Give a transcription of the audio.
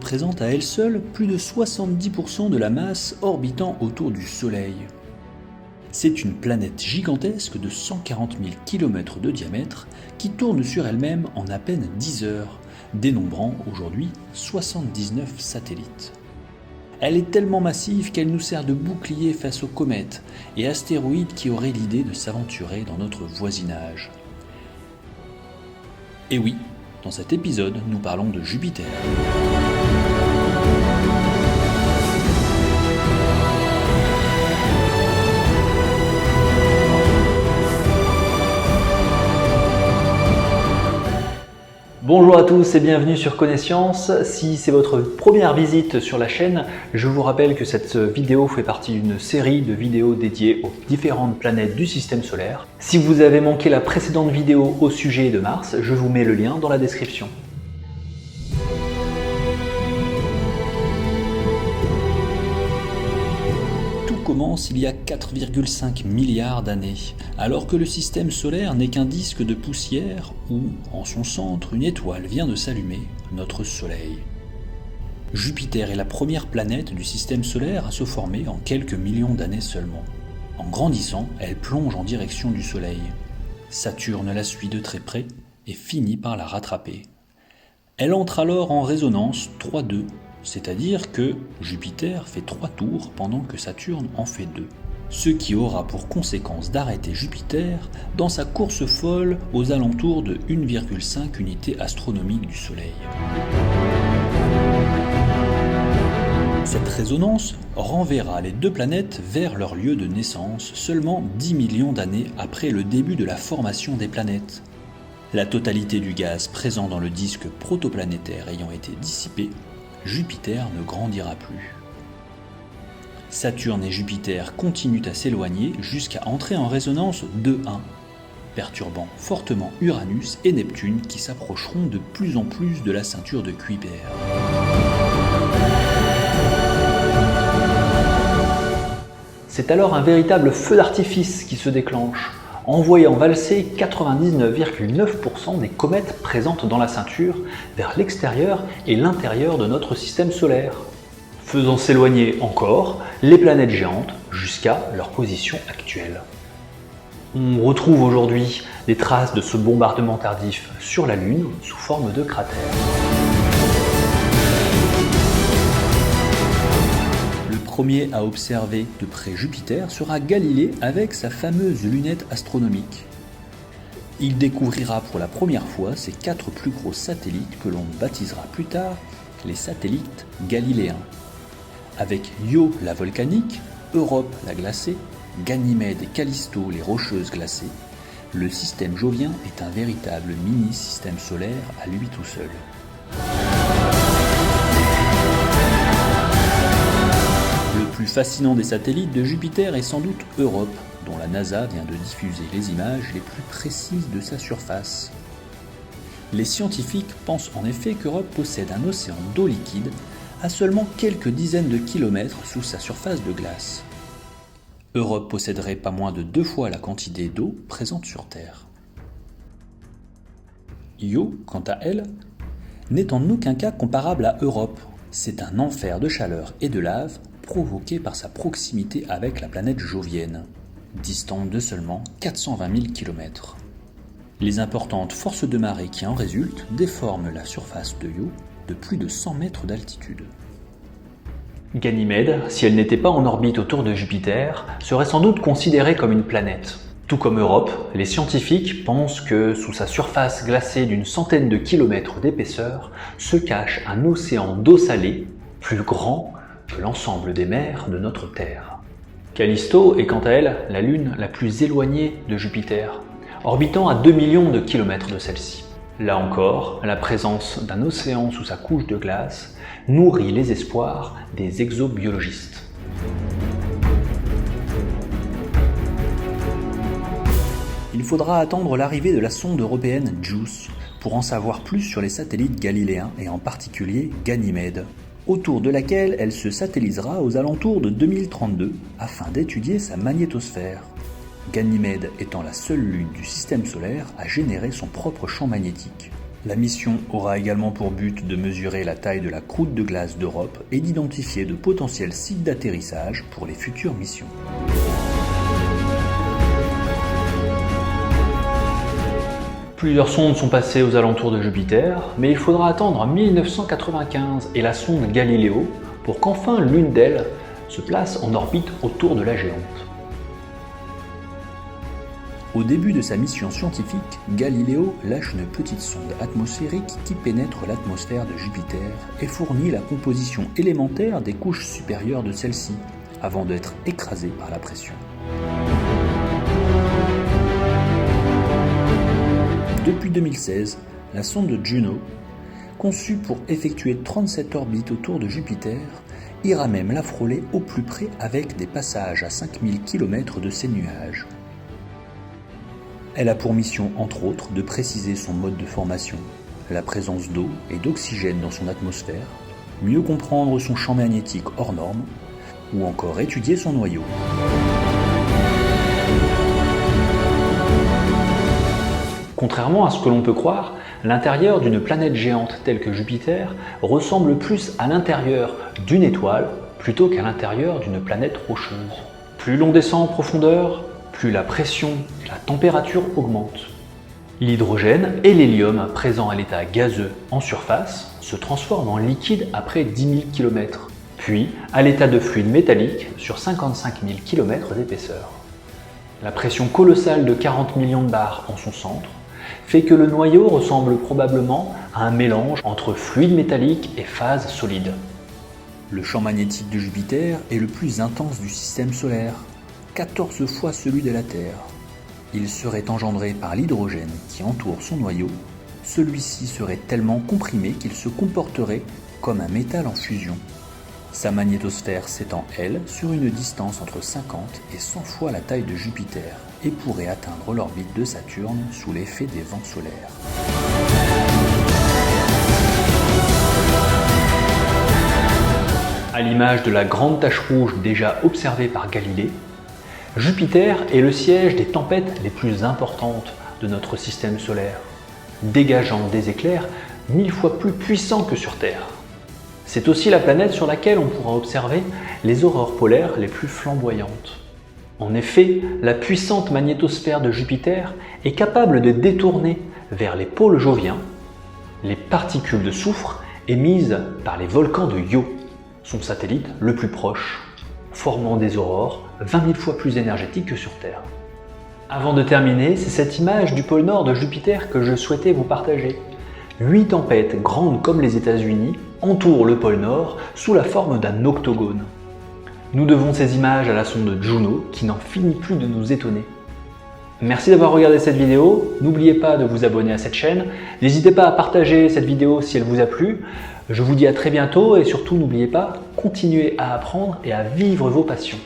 représente à elle seule plus de 70% de la masse orbitant autour du Soleil. C'est une planète gigantesque de 140 000 km de diamètre qui tourne sur elle-même en à peine 10 heures, dénombrant aujourd'hui 79 satellites. Elle est tellement massive qu'elle nous sert de bouclier face aux comètes et astéroïdes qui auraient l'idée de s'aventurer dans notre voisinage. Et oui, dans cet épisode, nous parlons de Jupiter. Bonjour à tous et bienvenue sur Connaissance. Si c'est votre première visite sur la chaîne, je vous rappelle que cette vidéo fait partie d'une série de vidéos dédiées aux différentes planètes du système solaire. Si vous avez manqué la précédente vidéo au sujet de Mars, je vous mets le lien dans la description. Commence il y a 4,5 milliards d'années, alors que le système solaire n'est qu'un disque de poussière où, en son centre, une étoile vient de s'allumer, notre Soleil. Jupiter est la première planète du système solaire à se former en quelques millions d'années seulement. En grandissant, elle plonge en direction du Soleil. Saturne la suit de très près et finit par la rattraper. Elle entre alors en résonance 3-2. C'est-à-dire que Jupiter fait 3 tours pendant que Saturne en fait 2. Ce qui aura pour conséquence d'arrêter Jupiter dans sa course folle aux alentours de 1,5 unités astronomiques du Soleil. Cette résonance renverra les deux planètes vers leur lieu de naissance seulement 10 millions d'années après le début de la formation des planètes. La totalité du gaz présent dans le disque protoplanétaire ayant été dissipé, Jupiter ne grandira plus. Saturne et Jupiter continuent à s'éloigner jusqu'à entrer en résonance 2-1, perturbant fortement Uranus et Neptune qui s'approcheront de plus en plus de la ceinture de Kuiper. C'est alors un véritable feu d'artifice qui se déclenche, envoyant valser 99,9% des comètes présentes dans la ceinture vers l'extérieur et l'intérieur de notre système solaire, faisant s'éloigner encore les planètes géantes jusqu'à leur position actuelle. On retrouve aujourd'hui des traces de ce bombardement tardif sur la Lune sous forme de cratères. Le premier à observer de près Jupiter sera Galilée avec sa fameuse lunette astronomique. Il découvrira pour la première fois ces 4 plus gros satellites que l'on baptisera plus tard les satellites galiléens. Avec Io la volcanique, Europe la glacée, Ganymède et Callisto les rocheuses glacées, le système jovien est un véritable mini-système solaire à lui tout seul. Le plus fascinant des satellites de Jupiter est sans doute Europe, dont la NASA vient de diffuser les images les plus précises de sa surface. Les scientifiques pensent en effet qu'Europe possède un océan d'eau liquide à seulement quelques dizaines de kilomètres sous sa surface de glace. Europe posséderait pas moins de 2 fois la quantité d'eau présente sur Terre. Io, quant à elle, n'est en aucun cas comparable à Europe. C'est un enfer de chaleur et de lave provoqué par sa proximité avec la planète jovienne, distante de seulement 420 000 km. Les importantes forces de marée qui en résultent déforment la surface de Io de plus de 100 mètres d'altitude. Ganymède, si elle n'était pas en orbite autour de Jupiter, serait sans doute considérée comme une planète. Tout comme Europe, les scientifiques pensent que sous sa surface glacée d'une centaine de kilomètres d'épaisseur se cache un océan d'eau salée plus grand que l'ensemble des mers de notre Terre. Callisto est quant à elle la lune la plus éloignée de Jupiter, orbitant à 2 millions de kilomètres de celle-ci. Là encore, la présence d'un océan sous sa couche de glace nourrit les espoirs des exobiologistes. Il faudra attendre l'arrivée de la sonde européenne JUICE pour en savoir plus sur les satellites galiléens et en particulier Ganymède, autour de laquelle elle se satellisera aux alentours de 2032 afin d'étudier sa magnétosphère. Ganymède étant la seule lune du système solaire à générer son propre champ magnétique. La mission aura également pour but de mesurer la taille de la croûte de glace d'Europe et d'identifier de potentiels sites d'atterrissage pour les futures missions. Plusieurs sondes sont passées aux alentours de Jupiter, mais il faudra attendre 1995 et la sonde Galileo pour qu'enfin l'une d'elles se place en orbite autour de la géante. Au début de sa mission scientifique, Galileo lâche une petite sonde atmosphérique qui pénètre l'atmosphère de Jupiter et fournit la composition élémentaire des couches supérieures de celle-ci, avant d'être écrasée par la pression. Depuis 2016, la sonde Juno, conçue pour effectuer 37 orbites autour de Jupiter, ira même la frôler au plus près avec des passages à 5000 km de ses nuages. Elle a pour mission, entre autres, de préciser son mode de formation, la présence d'eau et d'oxygène dans son atmosphère, mieux comprendre son champ magnétique hors norme, ou encore étudier son noyau. Contrairement à ce que l'on peut croire, l'intérieur d'une planète géante telle que Jupiter ressemble plus à l'intérieur d'une étoile plutôt qu'à l'intérieur d'une planète rocheuse. Plus l'on descend en profondeur, plus la pression et la température augmentent. L'hydrogène et l'hélium présents à l'état gazeux en surface se transforment en liquide après 10 000 km, puis à l'état de fluide métallique sur 55 000 km d'épaisseur. La pression colossale de 40 millions de bars en son centre fait que le noyau ressemble probablement à un mélange entre fluide métallique et phase solide. Le champ magnétique de Jupiter est le plus intense du système solaire, 14 fois celui de la Terre. Il serait engendré par l'hydrogène qui entoure son noyau. Celui-ci serait tellement comprimé qu'il se comporterait comme un métal en fusion. Sa magnétosphère s'étend, elle, sur une distance entre 50 et 100 fois la taille de Jupiter et pourrait atteindre l'orbite de Saturne sous l'effet des vents solaires. À l'image de la grande tache rouge déjà observée par Galilée, Jupiter est le siège des tempêtes les plus importantes de notre système solaire, dégageant des éclairs 1000 fois plus puissants que sur Terre. C'est aussi la planète sur laquelle on pourra observer les aurores polaires les plus flamboyantes. En effet, la puissante magnétosphère de Jupiter est capable de détourner vers les pôles joviens les particules de soufre émises par les volcans de Io, son satellite le plus proche, formant des aurores 20 000 fois plus énergétiques que sur Terre. Avant de terminer, c'est cette image du pôle Nord de Jupiter que je souhaitais vous partager. 8 tempêtes grandes comme les États-Unis entourent le pôle Nord sous la forme d'un octogone. Nous devons ces images à la sonde Juno qui n'en finit plus de nous étonner. Merci d'avoir regardé cette vidéo, n'oubliez pas de vous abonner à cette chaîne, n'hésitez pas à partager cette vidéo si elle vous a plu. Je vous dis à très bientôt et surtout n'oubliez pas, continuez à apprendre et à vivre vos passions.